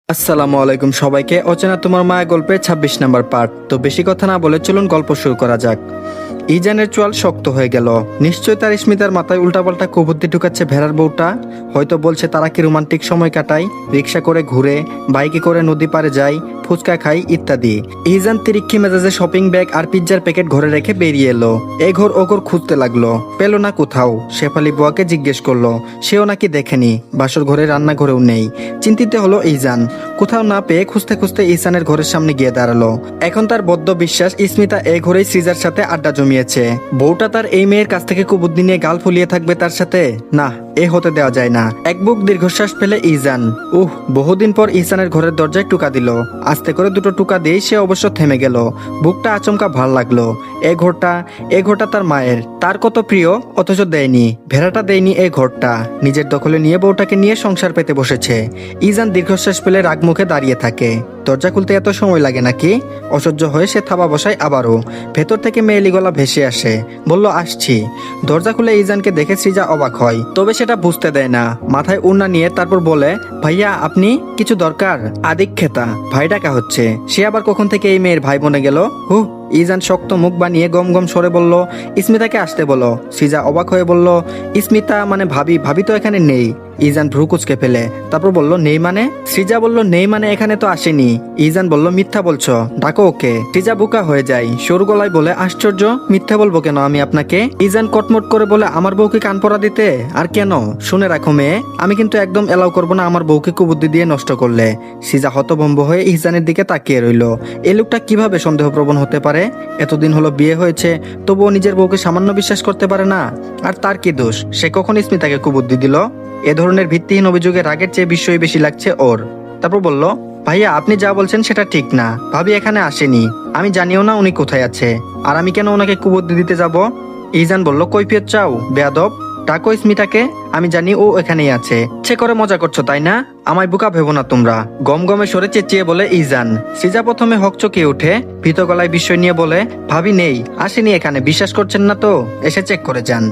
আসসালামু আলাইকুম সবাইকে। অচেনা তোমার মায়া গল্পের ২৬ নম্বর পার্ট। তো বেশি কথা না বলে চলুন গল্প শুরু করা যাক। ইজানের চোয়াল শক্ত হয়ে গেল। নিশ্চয় তার স্মিতার মাথায় উল্টাপাল্টা কুবুদ্ধি ঢুকাচ্ছে ভেড়ার বউটা। হয়তো বলছে তারা কি রোমান্টিক সময় কাটায়, রিক্সা করে ঘুরে, বাইকে করে নদী পারে যায়, ফুচকা খাই ইত্যাদি। ইজান তিরিক্ষি মেজাজে শপিং ব্যাগ আর পিৎজার প্যাকেট ঘরে রেখে বেরিয়ে এলো। এ ঘর ও ঘর খুঁজতে লাগলো, পেল না কোথাও। শেফালি বুয়াকে জিজ্ঞেস করলো, সেও নাকি দেখেনি। বাসর ঘরে রান্নাঘরেও নেই। চিন্তিত হলো ইজান। কোথাও না পেয়ে খুঁজতে খুঁজতে ইসানের ঘরের সামনে গিয়ে দাঁড়ালো। এখন তার বদ্ধ বিশ্বাস স্মিতা এই ঘরেই সৃজার সাথে আড্ডা জমিয়েছে। বউটা তার এই মেয়ের কাছ থেকে কুবুদ্ধি নিয়ে গাল ফুলিয়ে থাকবে তার সাথে? না, এ হতে দেওয়া যায় না। এক বুক দীর্ঘশ্বাস ফেলে ইজান বহুদিন পর ইসানের ঘরের দরজায় টুকা দিল। আস্তে করে দুটো টুকা দিয়ে সে অবশ্য থেমে গেল। বুকটা আচমকা ভাল লাগলো। এ ঘরটা তার মায়ের, তার কত প্রিয়, অথচ দেয়নি। ভেড়াটা দেয়নি এই ঘরটা। নিজের দখলে নিয়ে বউটাকে নিয়ে সংসার পেতে বসেছে। ইজান দীর্ঘশ্বাস ফেলে রাগ মুখে দাঁড়িয়ে থাকে। দরজা খুলতে এত সময় লাগে নাকি? অসহ্য হয়ে সে থাবা বসায় আবারও। ভেতর থেকে মেয়েলি গলা ভেসে আসে, বলল আসছি। দরজা খুলে ইজানকে দেখে সৃজা অবাক হয়, তবে সেটা বুঝতে দেয় না। মাথায় ওড়না নিয়ে তারপর বলে, ভাইয়া আপনি কিছু দরকার? আদিক খেতা ভাই ডাকা হচ্ছে। সে আবার কখন থেকে এই মেয়ের ভাই বনে গেল? ইজান শক্ত মুখ বানিয়ে গম গম সরে বলল, স্মিতাকে আসতে বলো। সৃজা অবাক হয়ে বলল, স্মিতা মানে ভাবি তো এখানে নেই। ইজান ভ্রু কুচকে ফেলে, তারপর বলল, নেই মানে? সৃজা বলল, নেই মানে এখানে তো আসেনি। ইজান বলল, মিথ্যা বলছো, ডাকো ওকে। সৃজা বোকা হয়ে যায়, সরু গলায় বলে, আশ্চর্য, মিথ্যা বলবো কেন আমি আপনাকে? ইজান কটমট করে বলে, আমার বউকে কান পড়া দিতে? আর কেন? শুনে রাখো মেয়ে, আমি কিন্তু একদম এলাও করবো না আমার বউকে কুবুদ্ধি দিয়ে নষ্ট করলে। সৃজা হতভম্ব হয়ে ইজানের দিকে তাকিয়ে রইল। এই লোকটা কিভাবে সন্দেহপ্রবণ হতে পারে? এতদিন হলো বিয়ে হয়েছে, তবুও নিজের বউকে সামান্য বিশ্বাস করতে পারে না। আর তার কি দোষ? সে কখন স্মিতাকে কুবুদ্ধি দিল? এ ধরনের ভিত্তিহীন অভিযোগে রাগের চেয়ে বিস্ময় বেশি লাগছে ওর। তারপর বলল, ভাইয়া আপনি যা বলছেন সেটা ঠিক না। ভাবি এখানে আসেনি, আমি জানিও না উনি কোথায় আছে। আর আমি কেন ওনাকে কুবুদ্ধি দিতে যাব? ইজান বলল, কৈফিয়ত চাও বেয়াদব? ডাকো স্মিতাকে, আমি জানি ও এখানেই আছে। ইচ্ছে করে মজা করছো তাই না? আমায় বোকা ভেবো না তোমরা। গম গমে সরে চেঁচিয়ে বলে ইজান। সৃজা প্রথমে হকচকিয়ে উঠে, ভীত গলায় বিস্ময় নিয়ে বলে, ভাবি নেই, আসেনি এখানে, বিশ্বাস করছেন না তো? এসে চেক করে যান।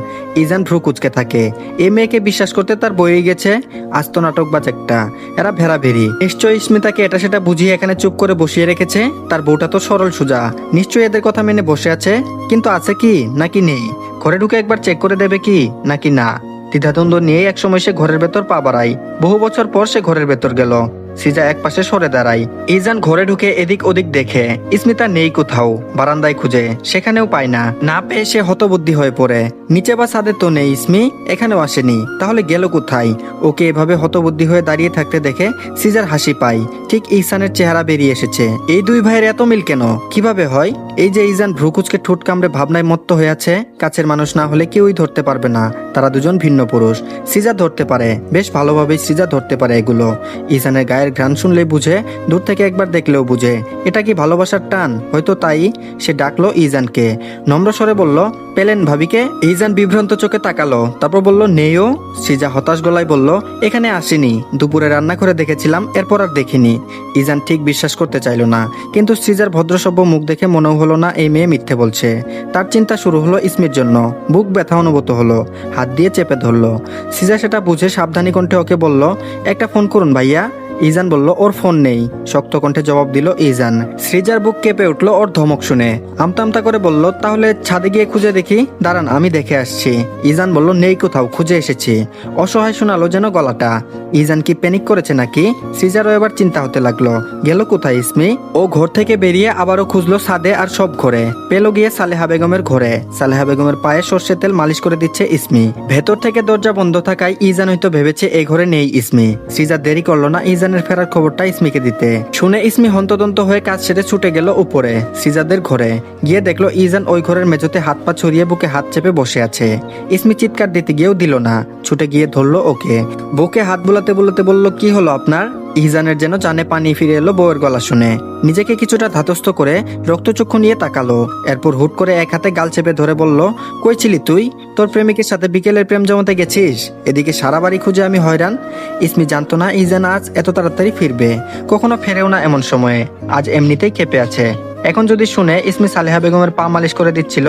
ইজান ভ্রু কুচকে থাকে। এই মেয়েকে বিশ্বাস করতে তার বয়ে গেছে। আস্ত নাটকবাজ একটা। এরা ভেড়াভেড়ি। নিশ্চয়ই স্মিতাকে এটা সেটা বুঝিয়ে এখানে চুপ করে বসিয়ে রেখেছে। তার বউটা তো সরল সোজা, নিশ্চয়ই এদের কথা মেনে বসে আছে। কিন্তু আছে কি নাকি নেই? ঘরে ঢুকে একবার চেক করে দেবে কি নাকি না? দ্বিধাদ্বন্দ্ব নিয়ে একসময় সে ঘরের ভেতর পা বাড়ায়। বহু বছর পর সে ঘরের ভেতর গেল। সৃজা এক পাশে সরে দাঁড়ায়। ইজান ঘরে ঢুকে এদিক ওদিক দেখে স্মিতা নেই কোথাও। বারান্দায় খুঁজে, সেখানেও পায় না। না পেয়ে সে হতবুদ্ধি হয়ে পড়ে। নিচে বা ছাদে তো নেই স্মি, এখানেও আসেনি, তাহলে গেল কোথায়? ওকে এভাবে হতবুদ্ধি হয়ে দাঁড়িয়ে থাকতে দেখে সৃজার হাসি পায়। ঠিক ইসানের চেহারা বেরিয়ে এসেছে। এই দুই ভাইয়ের এত মিল কেন? কিভাবে হয়? এই যে ইজান ভ্রু কুচকে ঠোঁট কামড়ে ভাবনায় মত্ত হয়ে আছে। কাছের মানুষ না হলে কেউই ধরতে পারবে না তারা দুজন ভিন্ন পুরুষ। সৃজা ধরতে পারে, বেশ ভালোভাবেই সৃজা ধরতে পারে এগুলো। ইজানের গায়ের ঘ্রাণ শুনলেই বুঝে, দূর থেকে একবার দেখলেও বুঝে। এটা কি ভালোবাসার টান? হয়তো তাই। সে ডাকলো ইজানকে, নম্র স্বরে বলল, পেলেন ভাবিকে? ইজান বিভ্রান্ত চোখে তাকালো, তারপর বলল, নেইও। সৃজা হতাশ গলায় বলল, এখানে আসেনি, দুপুরে রান্না করে দেখেছিলাম, এরপর আর দেখিনি। ইজান ঠিক বিশ্বাস করতে চাইল না, কিন্তু সৃজার ভদ্রসভ্য মুখ দেখে মনেও হলো না এই মেয়ে মিথ্যে বলছে। তার চিন্তা শুরু হলো স্মির জন্য। বুক ব্যথা অনুভূত হলো, হাত দিয়ে চেপে ধরলো। সৃজা সেটা বুঝে সাবধানী কণ্ঠে ওকে বলল, একটা ফোন করুন ভাইয়া। ইজান বলল, ওর ফোন নেই। শক্ত কণ্ঠে জবাব দিল ইজান। সৃজার বুক কেঁপে উঠলো ওর ধমক শুনে। আমতা আমতা করে বলল, তাহলে ছাদে গিয়ে খুঁজে দেখি। দাঁড়ান, আমি দেখে আসছি। ইজান বলল, নেই কোথাও, খুঁজে এসেছি। অসহায় শোনালো যেন গলাটা। ইজান কি প্যানিক করেছে নাকি? সৃজারও এবার চিন্তা হতে লাগলো, গেল কোথায় ইসমি? ও ঘর থেকে বেরিয়ে আবারও খুঁজলো ছাদে আর সব ঘরে। পেলো গিয়ে সালেহা বেগমের ঘরে। সালেহা বেগমের পায়ে সর্ষের তেল মালিশ করে দিচ্ছে ইসমি। ভেতর থেকে দরজা বন্ধ থাকায় ইজান হয়তো ভেবেছে এই ঘরে নেই ইসমি। সৃজা দেরি করলো না ইজানের ফেরার খবরটা ইসমিকে দিতে। শুনে ইসমি হন্তদন্ত হয়ে কাজ সেরে ছুটে গেল উপরে সৃজাদের ঘরে। গিয়ে দেখলো ইজান ওই ঘরের মেঝেতে হাত পা ছড়িয়ে বুকে হাত চেপে বসে আছে। ইসমি চিৎকার দিতে গিয়েও দিল না, ছুটে গিয়ে ধরলো ওকে। বুকে হাত বুলাতে বুলাতে বলল, কি হলো আপনার? ইজানের যেন জানে পানি ফিরে এলো বউয়ের গলা শুনে। নিজেকে কিছুটা ধাতস্থ করে রক্তচক্ষু নিয়ে তাকালো। এরপর হুট করে এক হাতে গাল চেপে ধরে বলল, কই ছিলি তুই? তোর প্রেমিকের সাথে বিকেলের প্রেম জমাতে গেছিস? এদিকে সারা বাড়ি খুঁজে আমি হয়রান। ইসমি জানতো না ইজান আজ এত তাড়াতাড়ি ফিরবে। কখনো ফেরেও না এমন সময়ে। আজ এমনিতেই ক্ষেপে আছে। এখন যদি শুনে ইসমি সালেহা বেগমের পা মালিশ করে দিচ্ছিল,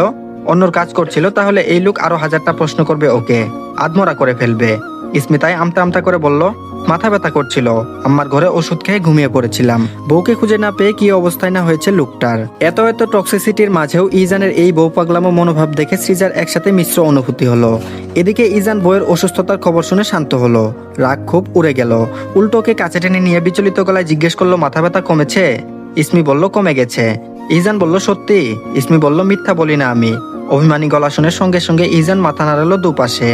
অন্যর কাজ করছিল, তাহলে এই লোক আরো হাজারটা প্রশ্ন করবে ওকে, আদমরা করে ফেলবে। ইসমি তাই আমতা আমতা করে বলল, মাথা ব্যথা করছিল, আম্মার ঘরে ওষুধ খেয়ে ঘুমিয়ে পড়েছিলাম। বউকে খুঁজে না পেয়ে কি অবস্থায় না হয়েছে লোকটার। এত টক্সিসিটির মাঝেও ইজানের এই বউ পাগলামো মনোভাব দেখে সৃজার একসাথে মিশ্র অনুভূতি হলো। এদিকে ইজান বউয়ের অসুস্থতার খবর শুনে শান্ত হলো, রাগ খুব উড়ে গেল। উল্টোকে কাছে টেনে নিয়ে বিচলিত গলায় জিজ্ঞেস করলো, মাথা ব্যথা কমেছে? ইসমি বলল, কমে গেছে। ইজান বলল, সত্যি? ইসমি বলল, মিথ্যা বলি না আমি। অভিমানী গলা শুনে সঙ্গে সঙ্গে ইজান মাথা নাড়ালো দুপাশে।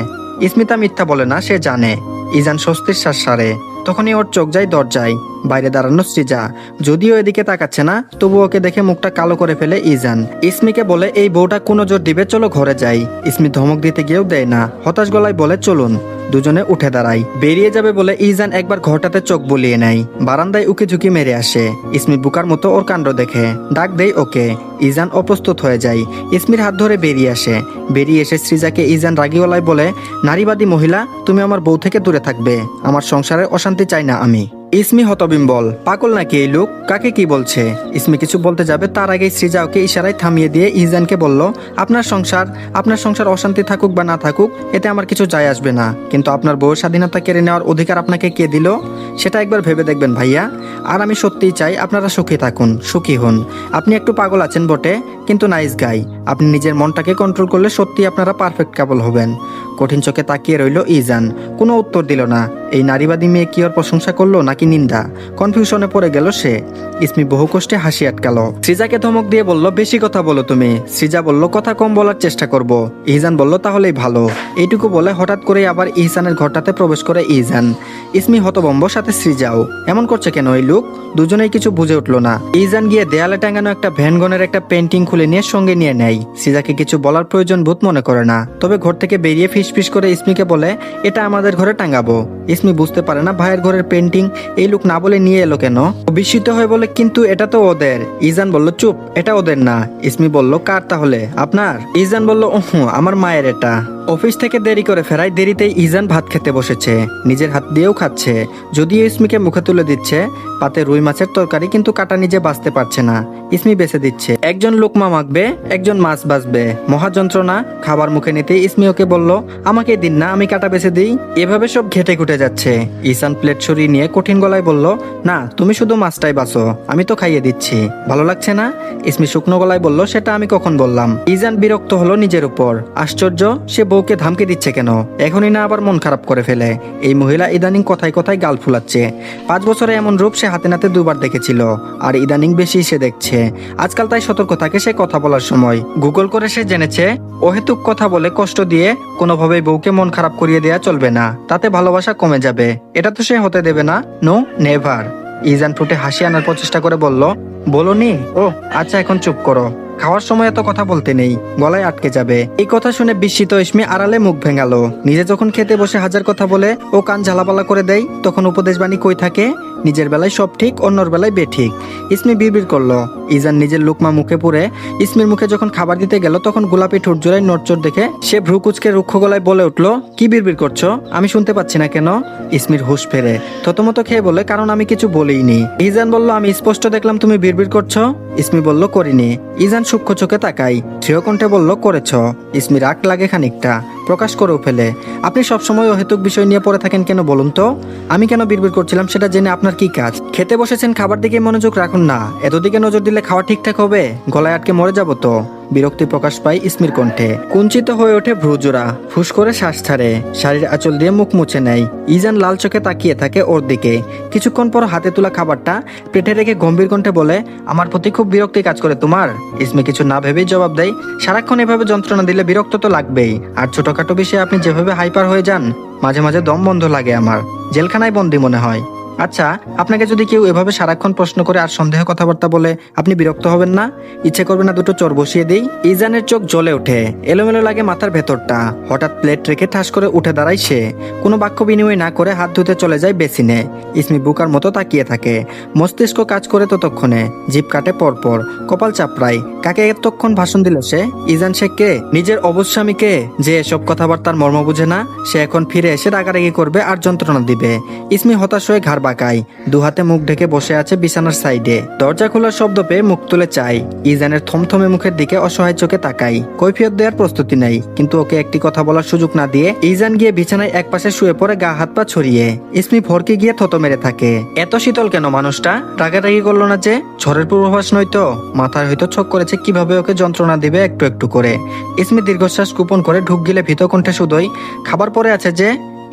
ইসমিতা মিথ্যা বলে না, সে জানে। ইজান স্বস্তির শ্বাস ছাড়ে। তখনই ওর চোখ যায় দরজায়, বাইরে দাঁড়ানো সৃজা। যদিও এদিকে তাকাচ্ছে না, তবু ওকে দেখে মুখটা কালো করে ফেলে ইজান। ইসমিকে বলে, এই বউটা কোন জোর দিবে, চলো ঘরে যাই। ইসমি ধমক দিতে গিয়েও দেয় না, হতাশ গলায় বলে, চলুন। দুজনে উঠে দাঁড়ায়। বেরিয়ে যাবে বলে ইজান একবার ঘরটাতে চোখ বুলিয়ে নেয়। বারান্দায় উকি ঝুঁকি মেরে আসে। ইসমি বুকার মতো ওর কাণ্ড দেখে ডাক দেয় ওকে। ইজান অপ্রস্তুত হয়ে যায়। ইসমির হাত ধরে বেরিয়ে আসে। বেরিয়ে এসে সৃজাকে ইজান রাগিওয়ালায় বলে, নারীবাদী মহিলা, তুমি আমার বউ থেকে দূরে থাকবে। আমার সংসারে অশান্তি চাই না আমি। ইসমি হতবিম্বল, পাগল নাকি এই লোক, কাকে কি বলছে? ইসমি কিছু বলতে যাবে, তার আগেই সৃজা ওকে ইশারায় থামিয়ে দিয়ে ইজানকে বলল, আপনার সংসার অশান্তি থাকুক বা না থাকুক, এতে আমার কিছু যায় আসবে না, কিন্তু আপনার বউয়ের স্বাধীনতা কেড়ে নেওয়ার অধিকার আপনাকে কে দিল, সেটা একবার ভেবে দেখবেন ভাইয়া। আর আমি সত্যিই চাই আপনারা সুখী থাকুন, সুখী হন। আপনি একটু পাগল আছেন বটে, কিন্তু নাইস গাই। আপনি নিজের মনটাকে কন্ট্রোল করলে সত্যি আপনারা পারফেক্ট কাপল হবেন। কঠিন চোখে তাকিয়ে রইল ইজান, কোনো উত্তর দিল না। এই নারীবাদী মেয়ে কি ওর প্রশংসা করলো নাকি নিন্দা? কনফিউশনে পড়ে গেল সে। ইসমি বহু কষ্টে হাসি আটকালো। সৃজাকে ধমক দিয়ে বলল, বেশি কথা বলো তুমি। সৃজা বলল, কথা কম বলার চেষ্টা করব। ইহসান বলল, তাহলেই ভালো। এইটুকু বলে হঠাৎ করে আবার ইহসানের ঘরটাতে প্রবেশ করে ইহসান। ইসমি হতভম্ব, সাথে সৃজাও। এমন করছে কেন এই লোক? দুজনেই কিছু বুঝে উঠলো না। ইহসান গিয়ে দেয়ালে টাঙানো একটা ভ্যানগনের একটা পেন্টিং খুলে নিয়ে সঙ্গে নিয়ে নেয়। সৃজাকে কিছু বলার প্রয়োজন বোধ মনে করে না, তবে ঘর থেকে বেরিয়ে ফিসফিস করে ইসমিকে বলে, এটা আমাদের ঘরে টাঙাবো। ইসমি বুঝতে পারে না ভাইয়ের ঘরের পেন্টিং এই লোক না বলে নিয়ে এলো কেন। বিস্মিত হয়ে বলে, কিন্তু এটা তো ওদের। ইজান বলল, চুপ, এটা ওদের না। ইসমি বলল, কার তাহলে? আপনার। ইজান বলল, আমার মায়ের এটা। অফিস থেকে দেরি করে ফেরায়, দেরিতেই ইজান ভাত খেতে বসেছে। নিজের হাত দিয়েও খাচ্ছে, যদিও ইসমিকে মুখে তুলে দিচ্ছে। পাতে রুই মাছের তরকারি, কিন্তু কাটা নিজে বাঁচতে পারছে না। ইসমি বেছে দিচ্ছে, একজন লোকমা মাখবে, একজন মাছ বাঁচবে। মহা যন্ত্রণা। খাবার মুখে নিতে ইসমি ওকে বলল, আমাকে দিন না, আমি কাটা বেছে দিই। এভাবে সব ঘেটে ঘুটে যাচ্ছে। ইসান প্লেট সরিয়ে নিয়ে কঠিন গলায় বলল, না, তুমি শুধু মাছটাই বাঁচো, আমি তো খাইয়ে দিচ্ছি। ভালো লাগছে না? ইসমি শুকনো গলায় বলল, সেটা আমি কখন বললাম? ইজান বিরক্ত হলো নিজের উপর। আশ্চর্য, সে বউকে ধামকে দিচ্ছে কেন? এখনই না আবার মন খারাপ করে ফেলে। এই মহিলা ইদানিং কথায় কথায় গাল ফুলাচ্ছে। 5 বছরে এমন রূপ সে হাতে নাতে 2বার দেখেছিল, আর ইদানিং বেশি সে দেখছে। আজকাল তাই সতর্ক থাকে সে কথা বলার সময়। গুগল করে সে জেনেছে, অহেতুক কথা বলে কষ্ট দিয়ে কোনোভাবেই বউকে মন খারাপ করিয়ে দেয়া চলবে না, তাতে ভালোবাসা কমে যাবে। এটা তো সে হতে দেবে না। No, never. ইজান ঠোঁটে হাসি আনার প্রচেষ্টা করে বলল, বলনি? ও আচ্ছা, এখন চুপ করো। খাওয়ার সময় এত কথা বলতে নেই, গলায় আটকে যাবে। এই কথা শুনে বিস্মিত ইসমি আড়ালে মুখ ভেঙালো। নিজে যখন খেতে বসে হাজার কথা বলে ও কান ঝালাপালা করে দেয়, তখন উপদেশবাণী কই থাকে? নিজের বেলায় সব ঠিক, অন্যর বেলায় বেঠিক। ইসমি বিড়বিড় করলো। ইজান নিজের লুকমা মুখে পুরে ইসমির মুখে যখন খাবার দিতে গেল, তখন গোলাপি ঠোঁট জোড়ায় নড়চড় দেখে সে ভ্রু কুচকে রুক্ষ গলায় বলে উঠলো, কি বিড়বিড় করছো? আমি শুনতে পাচ্ছি না কেন? ইসমির হুঁশ ফেরে। থতমত খেয়ে বলে, কারণ আমি কিছু বলিনি। ইজান বলল, আমি স্পষ্ট দেখলাম তুমি বিড়বিড় করছো। ইসমি বলল, করিনি। ইজান সূক্ষ্ম চোখে তাকাই, দৃঢ় কণ্ঠে বলল, করেছ। ইসমি রাগ লাগে খানিকটা, প্রকাশ করেও ফেলে, আপনি সবসময় অহেতুক বিষয় নিয়ে পড়ে থাকেন কেন বলুন তো? আমি কেন বিড়বিড় করছিলাম সেটা জেনে আপনার কি কাজ? খেতে বসেছেন, খাবার দিকে মনোযোগ রাখুন না। এতদিকে নজর দিলে খাওয়া ঠিকঠাক হবে? গলায় আটকে মরে যাবো তো। বিরক্তি প্রকাশ পায় ইসমির কণ্ঠে। কুঞ্চিত হয়ে ওঠে ভ্রুজোড়া, ফুস করে শ্বাস ছাড়ে, শাড়ির আঁচল দিয়ে মুখ মুছে নেয়। ইজান লাল চোখে তাকিয়ে থাকে ওর দিকে। কিছুক্ষণ পর হাতে তোলা খাবারটা পেটে রেখে গম্ভীর কণ্ঠে বলে, আমার প্রতি খুব বিরক্তি কাজ করে তোমার? ইসমি কিছু না ভেবেই জবাব দেয়, সারাক্ষণ এভাবে যন্ত্রণা দিলে বিরক্ত তো লাগবেই। আর ছোটখাটো বিষয়ে আপনি যেভাবে হাইপার হয়ে যান, মাঝে মাঝে দম বন্ধ লাগে আমার, জেলখানায় বন্দি মনে হয়। আচ্ছা, আপনাকে যদি কেউ এভাবে সারাক্ষণ প্রশ্ন করে আর সন্দেহ কথাবার্তা বলে, আপনি বিরক্ত হবেন না? ইচ্ছে করবে না দুটো চোর বসিয়ে দেই? ইজানের চোখ জ্বলে ওঠে, এলোমেলো লাগে মাথার ভেতরটা। হঠাৎ প্লেট রেখে ঠাস করে উঠে দাঁড়ায় সে। কোনো বাক্য বিনিময় না করে হাত ধুতে চলে যায় বেসিনে। ইসমি বুকার মতো তাকিয়ে থাকে। মস্তিষ্ক কাজ করে ততক্ষণে, জিভ কাটে পরপর, কপাল চাপড়ায়। কাকে এতক্ষণ ভাষণ দিল সে? ইজান সে কে? নিজের অবস্বামীকে, যে এসব কথাবার্তার মর্ম বুঝে না। সে এখন ফিরে এসে রাগারাগি করবে আর যন্ত্রণা দিবে। ইসমি হতাশ হয়ে ঘাড় বাঁকায়, দু হাতে মুখ ঢেকে বসে আছে বিছানার সাইডে। দরজা খোলার শব্দ পেয়ে মুখ তুলে চাই, ইজানের থমথমে মুখের দিকে অসহায় চোখে তাকাই। কৈফিয়ত দেওয়ার প্রস্তুতি নাই, কিন্তু ওকে একটি কথা বলার সুযোগ না দিয়ে ইজান গিয়ে বিছানায় এক পাশে শুয়ে পড়ে, গা হাত পা ছড়িয়ে। ইসমি ভরকে গিয়ে থতো মেরে থাকে। এত শীতল কেন মানুষটা? রাগারাগি করলো না যে? ঝড়ের পূর্বাভাস নয়তো? মাথায় হয়তো ছক করেছে কিভাবে ওকে যন্ত্রণা দিবে একটু একটু করে। ইসমি দীর্ঘশ্বাস গোপন করে ঢুক গিলে ভীত কণ্ঠে শুধোই, খাবার পরে আছে যে।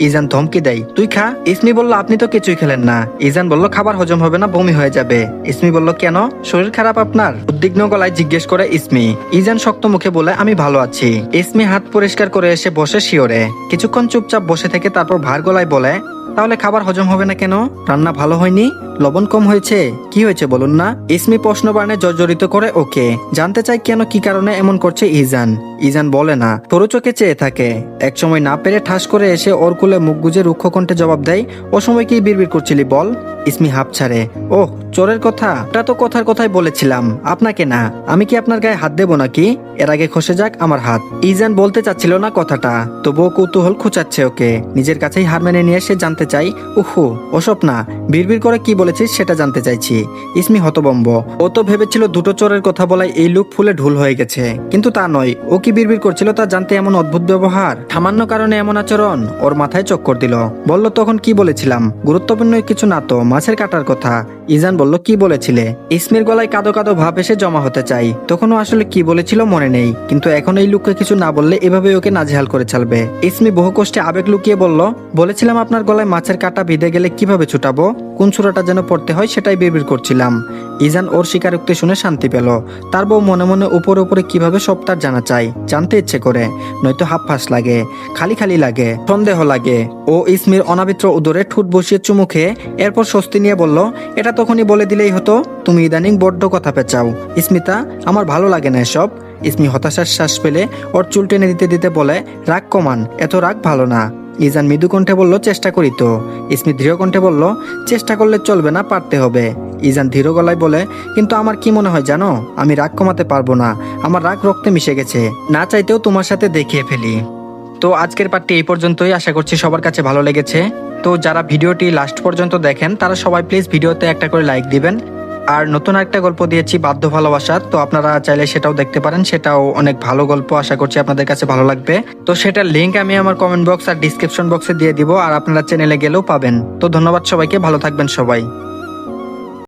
ইজান ধমকি দেয়, তুই খা। ইসমি বলল, আপনি তো কিছুই খেলেন না। ইজান বলল, খাবার হজম হবে না, বমি হয়ে যাবে। ইসমি বলল, কেন? শরীর খারাপ আপনার? উদ্বিগ্ন গলায় জিজ্ঞেস করে ইসমি। ইজান শক্ত মুখে বলে, আমি ভালো আছি। ইসমি হাত পরিষ্কার করে এসে বসে শিওরে। কিছুক্ষণ চুপচাপ বসে থেকে তারপর ভার গলায় বলে, তাহলে খাবার হজম হবে না কেন? রান্না ভালো হয়নি? লবণ কম হয়েছে? কি হয়েছে বলুন না? ইসমি প্রশ্ন বার্ণে জর্জরিত করে ওকে। জানতে চাই কেন, কি কারণে এমন করছে ইজান। ইজান বলে না, তরু চোখে চেয়ে থাকে। এক সময় না পেরে ঠাস করে এসে ওর কোলে মুখ গুজে রুক্ষ কণ্ঠে জবাব দেয়, ও সময় কি বিড়বিড় করছিলি বল? ইসমি হাঁপ ছাড়ে। ওহ, চোরের কথা? ওটা তো কথার কথাই বলেছিলাম, আপনাকে না। আমি কি আপনার গায়ে হাত দেবো নাকি? এর আগে খসে যাক আমার হাত। ইজান বলতে চাচ্ছিল না কথাটা, তবুও কৌতূহল খুঁচাচ্ছে ওকে। নিজের কাছেই হার মেনে নিয়ে সে জানতে চাই, উহু ওসব না, বিড়বিড় করে কি বলেছিস সেটা জানতে চাইছি। ইসমি হতবম্ব। ও তো ভেবেছিল দুটো চোরের কথা বলায় এই লুক ফুলে ঢুল হয়ে গেছে, কিন্তু তা নয়। ও কি বিড়বিড় করছিল তা জানতে এমন অদ্ভুত ব্যবহার, সামান্য কারণে এমন আচরণ? ওর মাথায় চক্কর দিল। বলল, তখন কি বলেছিলাম? গুরুত্বপূর্ণ কিছু না তো, মাছের কাটার কথা। ইজান বলল, কি বলেছিলে? ইসমির গলায় কাদো কাদো ভাব এসে জমা হতে চাই। তখনও আসলে কি বলেছিল মনে নেই, কিন্তু এখন এই লোককে কিছু না বললে এভাবে ওকে নাজেহাল করে ছাড়বে। ইসমি বহু কষ্টে আবেগ লুকিয়ে বলল, বলেছিলাম আপনার গলায় মাছের কাটা বিঁধে গেলে কিভাবে ছুটাবো, কোন ছোড়াটা যেন পড়তে হয় সেটাই বিড়বিড় করছিলাম। ইজান ওর স্বীকারোক্তি শুনে শান্তি পেল। তার বউ মনে মনে উপরে উপরে কিভাবে সব তার জানা চাই, জানতে ইচ্ছে করে, নয়তো হাফ ফাঁস লাগে, খালি খালি লাগে, সন্দেহ লাগে। ও ইসমির অনাবিত্র উদরে ঠোঁট বসিয়ে চুমু খেয়ে এরপর স্বস্তি নিয়ে বলল, এটা তখনই বলে দিলেই হতো, তুমি ইদানিং বড্ড কথা পেঁচাও। ইসমিতা, আমার ভালো লাগে না এসব। ইসমি হতাশার শ্বাস পেলে ওর চুল টেনে দিতে দিতে বলে, রাগ কমান, এত রাগ ভালো না। ইজান মৃদু কণ্ঠে বলল, চেষ্টা করি তো। ইসমি দৃঢ় কণ্ঠে বলল, চেষ্টা করলে চলবে না, পারতে হবে। ইজান ধীর গলায় বলে, কিন্তু আমার কি মনে হয় জানো, আমি রাগ কমাতে পারবো না। আমার রাগ রক্তে মিশে গেছে, না চাইতেও তোমার সাথে দেখিয়ে ফেলি। তো আজকের পার্টটি এই পর্যন্তই। আশা করছি সবার কাছে ভালো লেগেছে। তো যারা ভিডিওটি লাস্ট পর্যন্ত দেখেন তারা সবাই প্লিজ ভিডিওতে একটা করে লাইক দিবেন। আর নতুন একটা গল্প দিয়েছি, বাধ্য ভালোবাসার, তো আপনারা চাইলে সেটাও দেখতে পারেন। সেটাও অনেক ভালো গল্প, আশা করছি আপনাদের কাছে ভালো লাগবে। তো সেটার লিঙ্ক আমি আমার কমেন্ট বক্স আর ডিসক্রিপশন বক্সে দিয়ে দিব, আর আপনারা চ্যানেলে গেলেও পাবেন। তো ধন্যবাদ সবাইকে, ভালো থাকবেন সবাই।